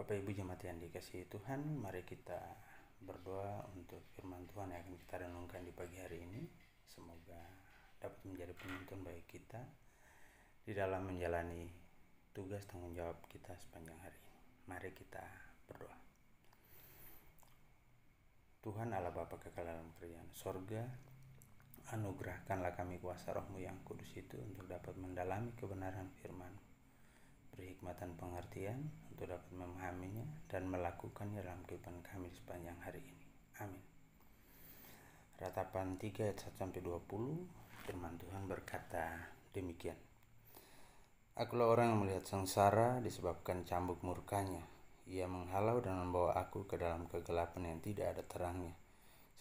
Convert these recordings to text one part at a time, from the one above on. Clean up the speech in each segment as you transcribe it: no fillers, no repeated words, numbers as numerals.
Bapak Ibu jemaat yang dikasihi Tuhan, mari kita berdoa untuk firman Tuhan yang akan kita renungkan di pagi hari ini. Semoga dapat menjadi penuntun bagi kita di dalam menjalani tugas tanggung jawab kita sepanjang hari ini. Mari kita berdoa. Tuhan Allah Bapa kekal dalam kerajaan sorga, anugerahkanlah kami kuasa roh-Mu yang kudus itu untuk dapat mendalami kebenaran firman, beri hikmatan pengertian untuk dapat memahaminya dan melakukannya dalam kehidupan kami sepanjang hari ini. Amin. Ratapan 3 ayat 1-20, firman Tuhan berkata demikian. Akulah orang yang melihat sengsara disebabkan cambuk murkanya. Ia menghalau dan membawa aku ke dalam kegelapan yang tidak ada terangnya.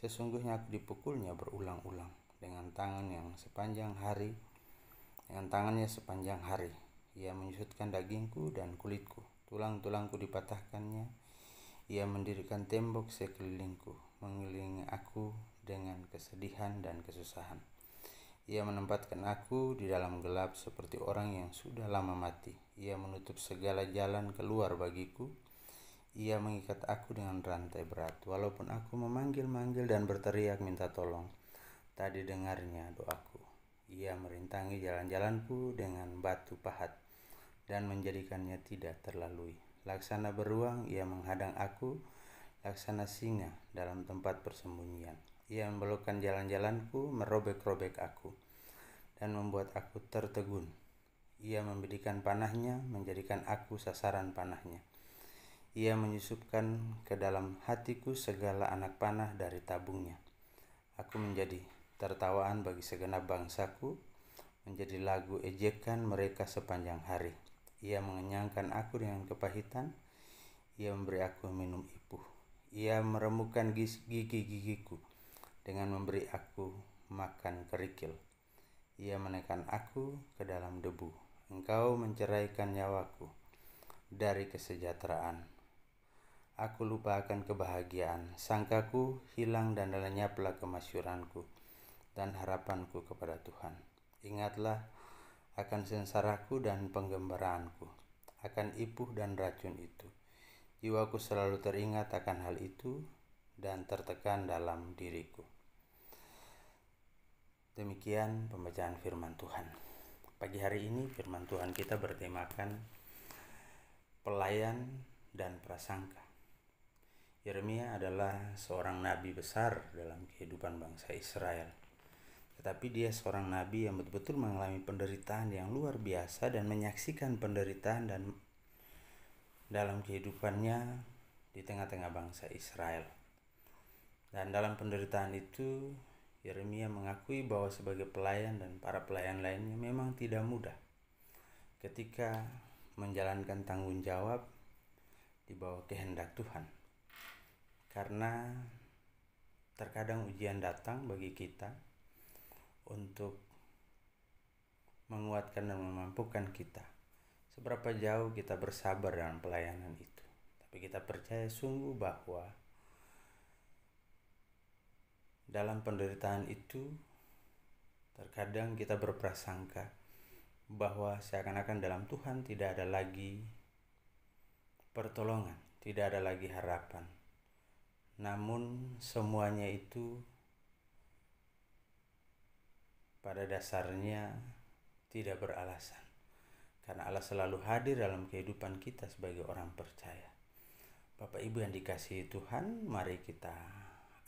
Sesungguhnya aku dipukulnya berulang-ulang dengan tangannya sepanjang hari. Ia menyusutkan dagingku dan kulitku, tulang-tulangku dipatahkannya. Ia mendirikan tembok sekelilingku, mengelilingi aku dengan kesedihan dan kesusahan. Ia menempatkan aku di dalam gelap seperti orang yang sudah lama mati. Ia menutup segala jalan keluar bagiku. Ia mengikat aku dengan rantai berat. Walaupun aku memanggil-manggil dan berteriak minta tolong, tak didengarnya doaku. Ia merintangi jalan-jalanku dengan batu pahat dan menjadikannya tidak terlalui. Laksana beruang ia menghadang aku, laksana singa dalam tempat persembunyian. Ia membelokkan jalan-jalanku, merobek-robek aku, dan membuat aku tertegun. Ia membidikan panahnya, menjadikan aku sasaran panahnya. Ia menyusupkan ke dalam hatiku segala anak panah dari tabungnya. Aku menjadi tertawaan bagi segenap bangsaku, menjadi lagu ejekan mereka sepanjang hari. Ia mengenyangkan aku dengan kepahitan. Ia memberi aku minum ipuh. Ia meremukkan gigi-gigiku dengan memberi aku makan kerikil. Ia menekan aku ke dalam debu. Engkau menceraikan nyawaku dari kesejahteraan. Aku lupa akan kebahagiaan. Sangkaku hilang dan lenyaplah kemasyuranku dan harapanku kepada Tuhan. Ingatlah akan sengsaraku dan penggembaraanku, akan ipuh dan racun itu. Jiwaku selalu teringat akan hal itu dan tertekan dalam diriku. Demikian pembacaan firman Tuhan. Pagi hari ini firman Tuhan kita bertemakan pelayan dan prasangka. Yeremia adalah seorang nabi besar dalam kehidupan bangsa Israel. Tetapi dia seorang nabi yang betul-betul mengalami penderitaan yang luar biasa dan menyaksikan penderitaan dan dalam kehidupannya di tengah-tengah bangsa Israel. Dan dalam penderitaan itu, Yeremia mengakui bahwa sebagai pelayan dan para pelayan lainnya memang tidak mudah ketika menjalankan tanggung jawab di bawah kehendak Tuhan. Karena terkadang ujian datang bagi kita untuk menguatkan dan memampukan kita. Seberapa jauh kita bersabar dalam pelayanan itu. Tapi kita percaya sungguh bahwa dalam penderitaan itu terkadang kita berprasangka bahwa seakan-akan dalam Tuhan tidak ada lagi pertolongan, tidak ada lagi harapan. Namun semuanya itu pada dasarnya tidak beralasan. Karena Allah selalu hadir dalam kehidupan kita sebagai orang percaya. Bapak Ibu yang dikasihi Tuhan, mari kita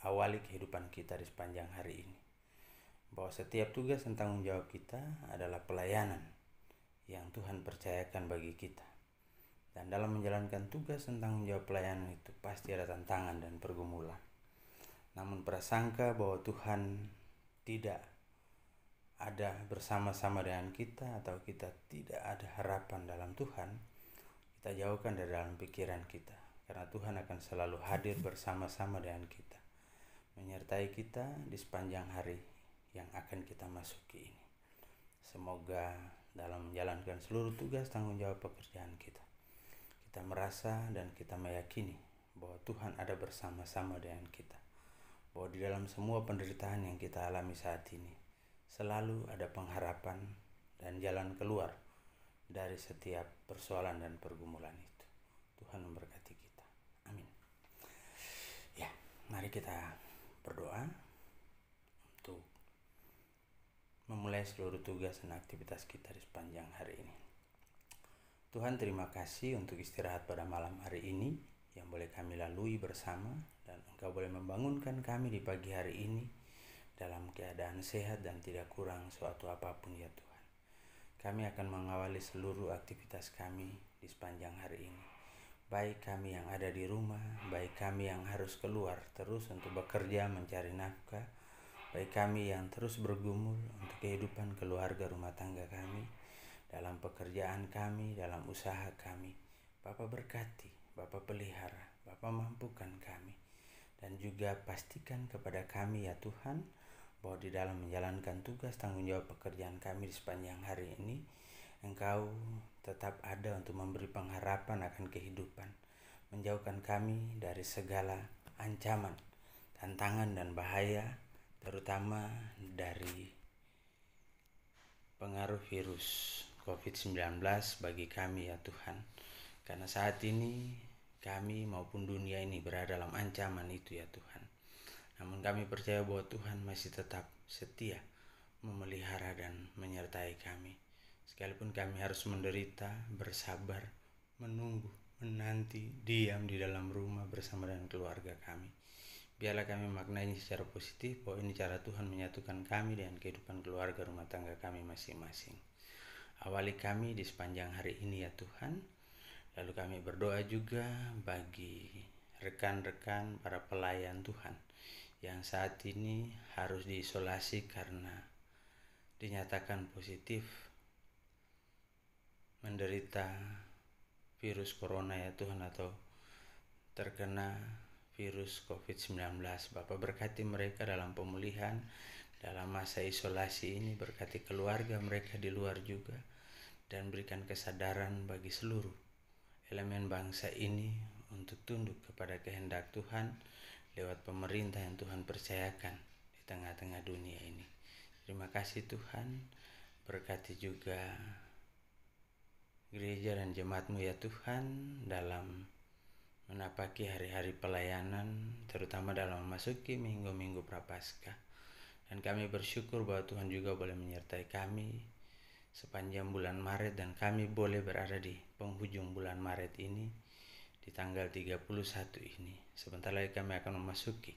awali kehidupan kita di sepanjang hari ini. Bahwa setiap tugas dan tanggung jawab kita adalah pelayanan yang Tuhan percayakan bagi kita. Dan dalam menjalankan tugas dan tanggung jawab pelayanan itu pasti ada tantangan dan pergumulan. Namun prasangka bahwa Tuhan tidak ada bersama-sama dengan kita atau kita tidak ada harapan dalam Tuhan, kita jauhkan dari dalam pikiran kita. Karena Tuhan akan selalu hadir bersama-sama dengan kita, menyertai kita di sepanjang hari yang akan kita masuki ini. Semoga dalam menjalankan seluruh tugas tanggung jawab pekerjaan kita merasa dan kita meyakini bahwa Tuhan ada bersama-sama dengan kita. Bahwa di dalam semua penderitaan yang kita alami saat ini selalu ada pengharapan dan jalan keluar dari setiap persoalan dan pergumulan itu. Tuhan memberkati. kita berdoa untuk memulai seluruh tugas dan aktivitas kita di sepanjang hari ini. Tuhan, terima kasih untuk istirahat pada malam hari ini yang boleh kami lalui bersama, dan Engkau boleh membangunkan kami di pagi hari ini dalam keadaan sehat dan tidak kurang suatu apapun ya Tuhan. Kami akan mengawali seluruh aktivitas kami di sepanjang hari ini. Baik kami yang ada di rumah, baik kami yang harus keluar terus untuk bekerja mencari nafkah, baik kami yang terus bergumul untuk kehidupan keluarga rumah tangga kami, dalam pekerjaan kami, dalam usaha kami. Bapa berkati, Bapa pelihara, Bapa mampukan kami. Dan juga pastikan kepada kami ya Tuhan, bahwa di dalam menjalankan tugas tanggung jawab pekerjaan kami di sepanjang hari ini, Engkau tetap ada untuk memberi pengharapan akan kehidupan, menjauhkan kami dari segala ancaman, tantangan dan bahaya, terutama dari pengaruh virus COVID-19 bagi kami ya Tuhan. Karena saat ini kami maupun dunia ini berada dalam ancaman itu ya Tuhan. Namun kami percaya bahwa Tuhan masih tetap setia memelihara dan menyertai kami. Sekalipun kami harus menderita, bersabar, menunggu, menanti, diam di dalam rumah bersama dengan keluarga kami. Biarlah kami maknai secara positif bahwa ini cara Tuhan menyatukan kami dengan kehidupan keluarga rumah tangga kami masing-masing. Awali kami di sepanjang hari ini ya Tuhan. Lalu kami berdoa juga bagi rekan-rekan para pelayan Tuhan yang saat ini harus diisolasi karena dinyatakan positif menderita virus corona ya Tuhan, atau terkena virus COVID-19. Bapa berkati mereka dalam pemulihan, dalam masa isolasi ini, berkati keluarga mereka di luar juga, dan berikan kesadaran bagi seluruh elemen bangsa ini untuk tunduk kepada kehendak Tuhan lewat pemerintah yang Tuhan percayakan di tengah-tengah dunia ini. Terima kasih Tuhan, berkati juga gereja dan jemaat-Mu ya Tuhan dalam menapaki hari-hari pelayanan, terutama dalam memasuki minggu-minggu Prapaskah. Dan kami bersyukur bahwa Tuhan juga boleh menyertai kami sepanjang bulan Maret, dan kami boleh berada di penghujung bulan Maret ini di tanggal 31 ini. Sebentar lagi kami akan memasuki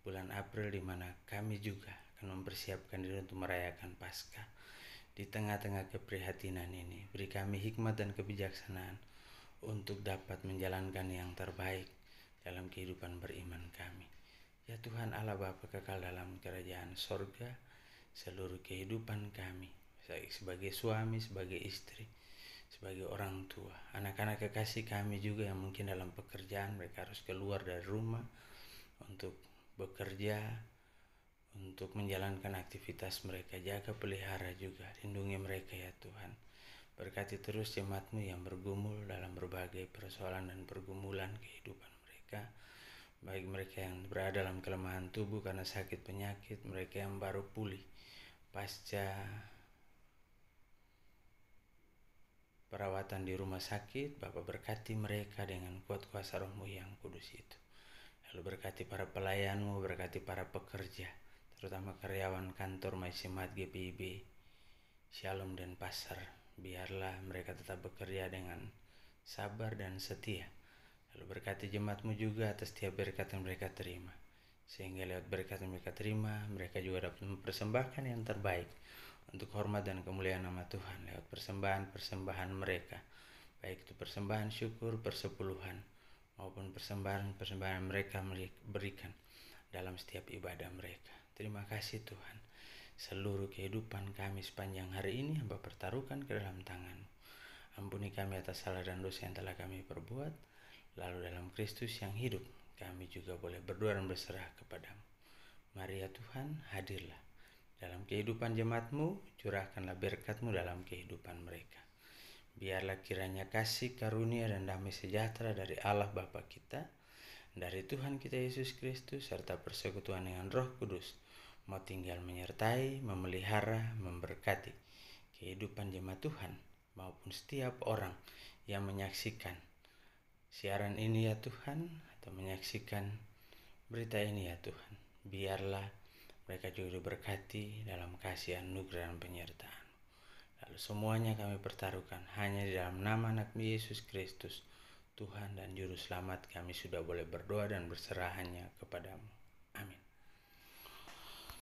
bulan April, di mana kami juga akan mempersiapkan diri untuk merayakan Paskah. Di tengah-tengah keprihatinan ini, beri kami hikmat dan kebijaksanaan untuk dapat menjalankan yang terbaik dalam kehidupan beriman kami. Ya Tuhan Allah Bapa kekal dalam kerajaan sorga, seluruh kehidupan kami sebagai suami, sebagai istri, sebagai orang tua, anak-anak kekasih kami juga yang mungkin dalam pekerjaan mereka harus keluar dari rumah untuk bekerja, untuk menjalankan aktivitas mereka. Jaga pelihara juga, lindungi mereka ya Tuhan. Berkati terus jemaat-Mu yang bergumul dalam berbagai persoalan dan pergumulan kehidupan mereka, baik mereka yang berada dalam kelemahan tubuh karena sakit penyakit, mereka yang baru pulih pasca perawatan di rumah sakit. Bapa berkati mereka dengan kuat kuasa Roh-Mu yang kudus itu. Lalu berkati para pelayan-Mu, berkati para pekerja, terutama karyawan kantor Maisimat GPIB, Shalom dan Pasar. Biarlah mereka tetap bekerja dengan sabar dan setia. Lalu berkati jemaat-Mu juga atas setiap berkat yang mereka terima, sehingga lewat berkat yang mereka terima, mereka juga dapat mempersembahkan yang terbaik untuk hormat dan kemuliaan nama Tuhan lewat persembahan-persembahan mereka, baik itu persembahan syukur, persepuluhan, maupun persembahan-persembahan mereka berikan dalam setiap ibadah mereka. Terima kasih Tuhan. Seluruh kehidupan kami sepanjang hari ini Hamba pertaruhkan ke dalam tangan-Mu. Ampuni kami atas salah dan dosa yang telah kami perbuat. Lalu dalam Kristus yang hidup, kami juga boleh berdoa dan berserah kepada-Mu. Mari ya Tuhan, hadirlah dalam kehidupan jemaat-Mu, curahkanlah berkat-Mu dalam kehidupan mereka. Biarlah kiranya kasih, karunia, dan damai sejahtera dari Allah Bapa kita, dari Tuhan kita Yesus Kristus, serta persekutuan dengan Roh Kudus, mau tinggal menyertai, memelihara, memberkati kehidupan jemaat Tuhan, maupun setiap orang yang menyaksikan siaran ini ya Tuhan, atau menyaksikan berita ini ya Tuhan. Biarlah mereka juga diberkati dalam kasih anugerah dan penyertaan. Lalu semuanya kami pertaruhkan hanya di dalam nama anak Yesus Kristus, Tuhan dan Juru Selamat kami sudah boleh berdoa dan berserah hanya kepadamu.